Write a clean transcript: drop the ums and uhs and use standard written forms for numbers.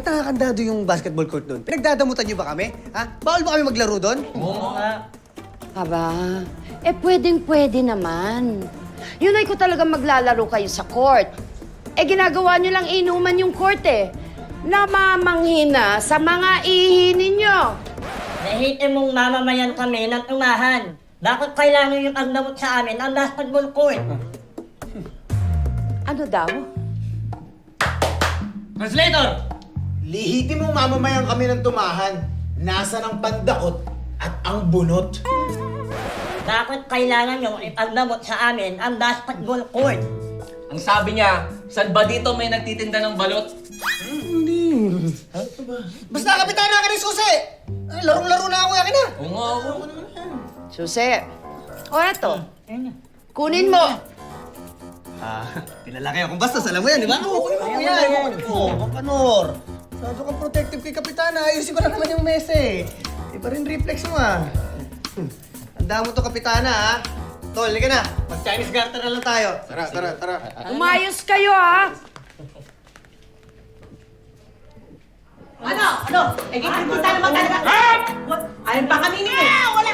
Ba't nakakandado yung basketball court doon? Pinagdadamutan niyo ba kami? Ha? Bawal ba kami maglaro doon? Oo nga. Aba, pwedeng-pwede naman. Yun ay ko talaga maglalaro kayo sa court. Ginagawa nyo lang inuman yung court Namamanghin na sa mga ihi ninyo. Nahitin mong mamamayan kami ng umahan. Bakit kailangan yung agdamot sa amin ang basketball court? Ano daw? Translator! Lihitin mo mamamayan kami ng tumahan. Nasa ng pandakot at ang bunot. Bakit kailangan yung ipagdamot sa amin ang basketball court? Ang sabi niya, saan ba dito may nagtitinda ng balot? Basta kapitana ka ni Susi! Ay, larong-laro na ako, yakin na! Oo nga ako. Susi. O eto, kunin mo. Pinalaki akong bastos, alam mo yan, di ba? Oo, kunin mo yan! Oo, Papanor! Masyado kang protective kay kapitana, ayusin ko na naman yung mesa Iba rin reflex mo Tanda mo to, kapitana, ha? Tol, halika na. Mag-Chinese garter na lang tayo. Tara. Umayos kayo, ha? Ano? Kita naman talaga. Ayun pa kami ni. Wala